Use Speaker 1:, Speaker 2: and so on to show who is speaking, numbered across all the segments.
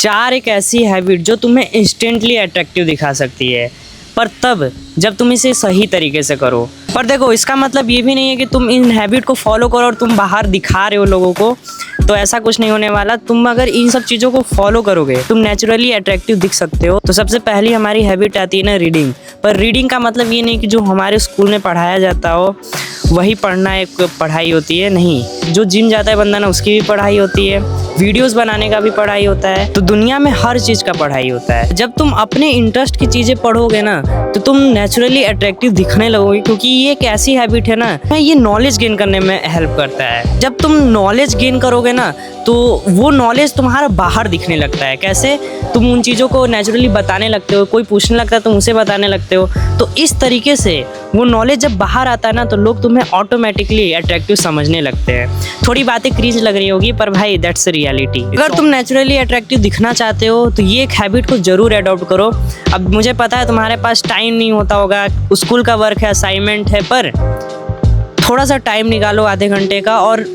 Speaker 1: 4 एक ऐसी हैबिट जो तुम्हें इंस्टेंटली अट्रैक्टिव दिखा सकती है, पर तब जब तुम इसे सही तरीके से करो। पर देखो, इसका मतलब ये भी नहीं है कि तुम इन हैबिट को फॉलो करो और तुम बाहर दिखा रहे हो लोगों को, तो ऐसा कुछ नहीं होने वाला। तुम अगर इन सब चीज़ों को फॉलो करोगे तुम नेचुरली अट्रैक्टिव दिख सकते हो। तो सबसे पहली हमारी हैबिट आती है ना, रीडिंग। पर रीडिंग का मतलब ये नहीं कि जो हमारे स्कूल में पढ़ाया जाता हो वही पढ़ना एक पढ़ाई होती है, नहीं। जो जिम जाता है बंदा ना, उसकी भी पढ़ाई होती है, वीडियोस बनाने का भी पढ़ाई होता है। तो दुनिया में हर चीज़ का पढ़ाई होता है। जब तुम अपने इंटरेस्ट की चीज़ें पढ़ोगे ना तो तुम नेचुरली अट्रैक्टिव दिखने लगोगे, क्योंकि ये एक ऐसी हैबिट है ना, ये नॉलेज गेन करने में हेल्प करता है। जब तुम नॉलेज गेन करोगे ना तो वो नॉलेज तुम्हारा बाहर दिखने लगता है। कैसे? तुम उन चीज़ों को नेचुरली बताने लगते हो, कोई पूछने लगता है तुम उसे बताने लगते हो। तो इस तरीके से वो नॉलेज जब बाहर आता है ना तो लोग तुम्हें ऑटोमेटिकली अट्रैक्टिव समझने लगते हैं। थोड़ी बातें क्रीज लग रही होगी पर भाई दैट्स रियलिटी। अगर तुम नेचुरली अट्रैक्टिव दिखना चाहते हो तो ये एक हैबिट को जरूर अडॉप्ट करो। अब मुझे पता है तुम्हारे पास टाइम नहीं होता होगा, स्कूल का वर्क है, असाइनमेंट है, पर थोड़ा सा टाइम निकालो आधे घंटे का और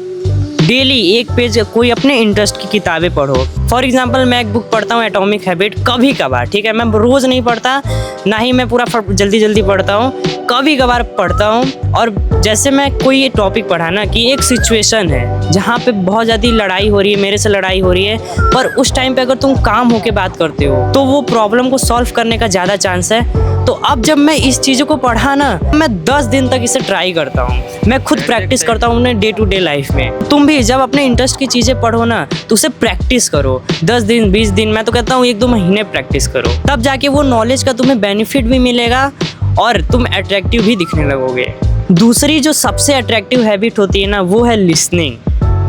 Speaker 1: डेली एक पेज कोई अपने इंटरेस्ट की किताबें पढ़ो। फॉर एग्जांपल मैं एक बुक पढ़ता हूँ, एटॉमिक हैबिट, कभी कभार, ठीक है। मैं रोज़ नहीं पढ़ता, ना ही मैं पूरा जल्दी जल्दी पढ़ता हूँ, कभी कभार पढ़ता हूँ। और जैसे मैं कोई ये टॉपिक पढ़ा ना कि एक सिचुएशन है जहाँ पे बहुत ज़्यादा लड़ाई हो रही है, मेरे से लड़ाई हो रही है, पर उस टाइम पे अगर तुम काम होके बात करते हो तो वो प्रॉब्लम को सॉल्व करने का ज़्यादा चांस है। तो अब जब मैं इस चीज़ों को पढ़ा ना, मैं 10 दिन तक इसे ट्राई करता हूँ, मैं खुद प्रैक्टिस करता हूँ अपने डे टू डे लाइफ में। तुम भी जब अपने इंटरेस्ट की चीज़ें पढ़ो ना तो उसे प्रैक्टिस करो, 10 दिन 20 दिन, मैं तो कहता हूँ 1-2 महीने प्रैक्टिस करो, तब जाके वो नॉलेज का तुम्हें बेनिफिट भी मिलेगा और तुम अट्रैक्टिव भी दिखने लगोगे। दूसरी जो सबसे अट्रैक्टिव हैबिट होती है ना वो है लिसनिंग।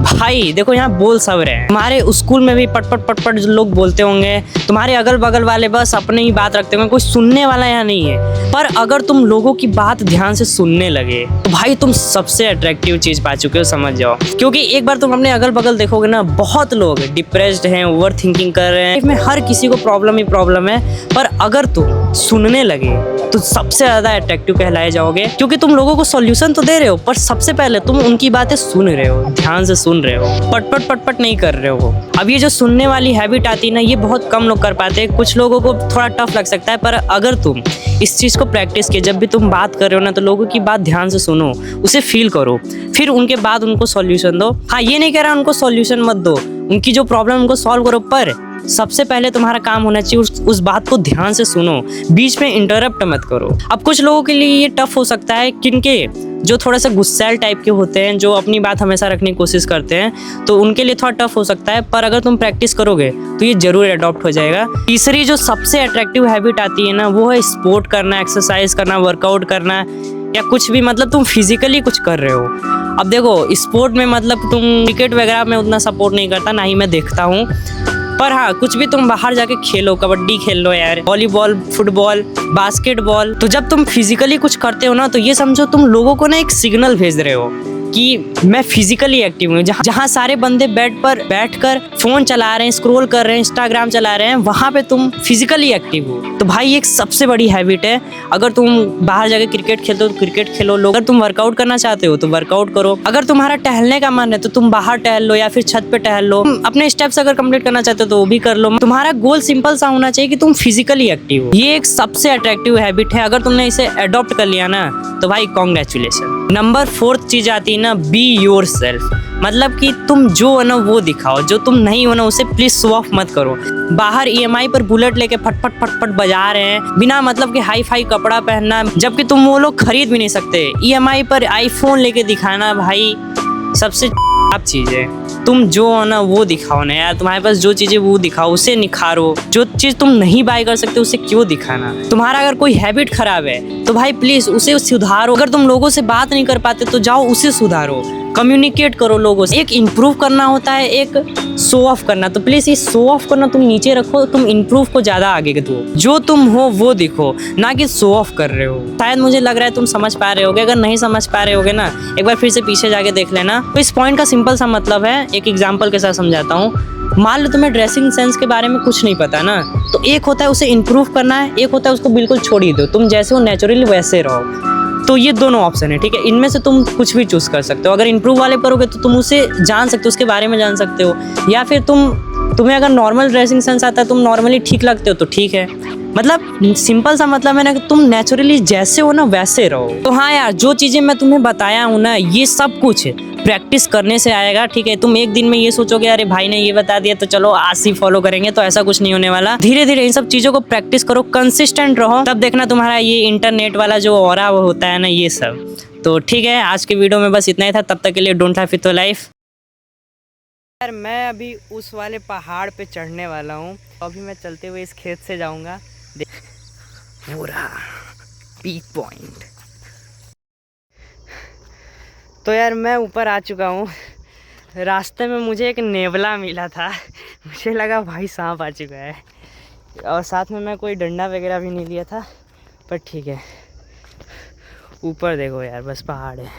Speaker 1: भाई देखो, यहाँ बोल सब रहे हैं, हमारे स्कूल में भी पट पट लोग बोलते होंगे, तुम्हारे अगल बगल वाले बस अपने ही बात रखते होंगे, कोई सुनने वाला यहाँ नहीं है। पर अगर तुम लोगों की बात ध्यान से सुनने लगे तो भाई तुम सबसे अट्रैक्टिव चीज पा चुके हो, समझ जाओ। क्योंकि एक बार तुम अपने अगल बगल देखोगे ना, बहुत लोग डिप्रेस्ड हैं, ओवर थिंकिंग कर रहे हैं, इसमें हर किसी को प्रॉब्लम ही प्रॉब्लम है। पर अगर तुम सुनने लगे तो सबसे ज्यादा अट्रैक्टिव कहलाए जाओगे, क्योंकि तुम लोगों को सॉल्यूशन तो दे रहे हो पर सबसे पहले तुम उनकी बातें सुन रहे हो, ध्यान से सुन रहे हो, पटपट नहीं कर रहे हो। अब ये जो सुनने वाली हैबिट आती है ना, ये बहुत कम लोग कर पाते हैं, कुछ लोगों को थोड़ा टफ लग सकता है। पर अगर तुम इस चीज़ को प्रैक्टिस किए, जब भी तुम बात कर रहे हो ना तो लोगों की बात ध्यान से सुनो, उसे फील करो, फिर उनके बाद उनको सॉल्यूशन दो। हाँ, ये नहीं कह रहा उनको सॉल्यूशन मत दो, उनकी जो प्रॉब्लम उनको सॉल्व करो, पर सबसे पहले तुम्हारा काम होना चाहिए उस बात को ध्यान से सुनो, बीच में इंटरप्ट मत करो। अब कुछ लोगों के लिए ये टफ हो सकता है, किनके जो थोड़ा सा गुस्सैल टाइप के होते हैं, जो अपनी बात हमेशा रखने की कोशिश करते हैं, तो उनके लिए थोड़ा टफ हो सकता है। पर अगर तुम प्रैक्टिस करोगे तो ये जरूर अडॉप्ट हो जाएगा। तीसरी जो सबसे अट्रैक्टिव हैबिट आती है ना वो है स्पोर्ट करना, एक्सरसाइज करना, वर्कआउट करना, या कुछ भी, मतलब तुम फिजिकली कुछ कर रहे हो। अब देखो, स्पोर्ट में मतलब तुम क्रिकेट वगैरह में उतना सपोर्ट नहीं करता, ना ही मैं देखता हूँ, पर हाँ कुछ भी तुम बाहर जाके खेलो, कबड्डी खेल लो यार, वॉलीबॉल, फुटबॉल, बास्केटबॉल। तो जब तुम फिजिकली कुछ करते हो ना तो ये समझो तुम लोगों को ना एक सिग्नल भेज रहे हो कि मैं फिजिकली एक्टिव हूँ। जहाँ सारे बंदे बेड पर बैठकर फोन चला रहे हैं, स्क्रॉल कर रहे हैं, इंस्टाग्राम चला रहे हैं, वहाँ पे तुम फिजिकली एक्टिव हो। तो भाई एक सबसे बड़ी हैबिट है। अगर तुम बाहर जाके क्रिकेट खेलते हो तो क्रिकेट खेलो, अगर तुम वर्कआउट करना चाहते हो तो वर्कआउट करो, अगर तुम्हारा टहलने का मन है तो तुम बाहर टहल लो या फिर छत पे टहल लो, अपने स्टेप्स अगर कंप्लीट करना चाहते हो तो वो भी कर लो। तुम्हारा गोल सिंपल सा होना चाहिए कि तुम फिजिकली एक्टिव हो। ये एक सबसे अट्रैक्टिव हैबिट है, अगर तुमने इसे अडॉप्ट कर लिया ना तो भाई कॉन्ग्रेचुलेशन। नंबर 4 चीज आती है ना, बी योर सेल्फ। मतलब कि तुम जो हो ना वो दिखाओ, जो तुम नहीं हो ना उसे प्लीज शो ऑफ मत करो। बाहर EMI पर बुलेट लेके फटफट बजा रहे हैं, बिना मतलब कि हाई फाई कपड़ा पहनना, जबकि तुम वो लोग खरीद भी नहीं सकते। EMI पर आईफोन लेके दिखाना भाई सबसे आप चीज है। तुम जो हो ना वो दिखाओ ना यार, तुम्हारे पास जो चीजें वो दिखाओ, उसे निखारो। जो चीज तुम नहीं बाय कर सकते उसे क्यों दिखाना। तुम्हारा अगर कोई हैबिट खराब है तो भाई प्लीज उसे सुधारो। अगर तुम लोगों से बात नहीं कर पाते तो जाओ उसे सुधारो, कम्युनिकेट करो लोगों से। एक इम्प्रूव करना होता है, एक शो ऑफ करना। तो प्लीज इस शो ऑफ करना तुम नीचे रखो, तुम इम्प्रूव को ज्यादा आगे दो। जो तुम हो वो दिखो, ना कि शो ऑफ कर रहे हो। शायद मुझे लग रहा है तुम समझ पा रहे होगे, अगर नहीं समझ पा रहे होगे ना एक बार फिर से पीछे जाके देख लेना। तो इस पॉइंट का सिंपल सा मतलब है, एक एग्जाम्पल के साथ समझाता हूँ। मान लो तुम्हें ड्रेसिंग सेंस के बारे में कुछ नहीं पता ना, तो एक होता है उसे इम्प्रूव करना है, एक होता है उसको बिल्कुल छोड़ ही दो, तुम जैसे हो नेचुरली वैसे रहो। तो ये दोनों ऑप्शन है, ठीक है। इनमें से तुम कुछ भी चूज कर सकते हो। अगर इम्प्रूव वाले करोगे तो तुम उसे जान सकते हो, उसके बारे में जान सकते हो, या फिर तुम तुम्हें अगर नॉर्मल ड्रेसिंग सेंस आता है, तुम नॉर्मली ठीक लगते हो तो ठीक है। मतलब सिंपल सा मतलब है ना कि तुम नेचुरली जैसे हो ना वैसे रहो। तो हाँ यार, जो चीज़ें मैं तुम्हें बताया हूँ ना, ये सब कुछ प्रैक्टिस करने से आएगा, ठीक है। तुम एक दिन में ये सोचोगे अरे भाई ने ये बता दिया तो चलो आज ही फॉलो करेंगे, तो ऐसा कुछ नहीं होने वाला। धीरे धीरे इन सब चीज़ों को प्रैक्टिस करो, कंसिस्टेंट रहो, तब देखना तुम्हारा ये इंटरनेट वाला जो ऑरा होता है ना, ये सब। तो ठीक है, आज के वीडियो में बस इतना ही था। तब तक के लिए डोंट हैव तो लाइफ। यार मैं अभी उस वाले पहाड़ पे चढ़ने वाला हूँ। अभी मैं चलते हुए इस खेत से जाऊँगा, पूरा पीक पॉइंट। तो यार मैं ऊपर आ चुका हूँ। रास्ते में मुझे एक नेवला मिला था, मुझे लगा भाई सांप आ चुका है। और साथ में मैं कोई डंडा वगैरह भी नहीं लिया था, पर ठीक है। ऊपर देखो यार, बस पहाड़ है।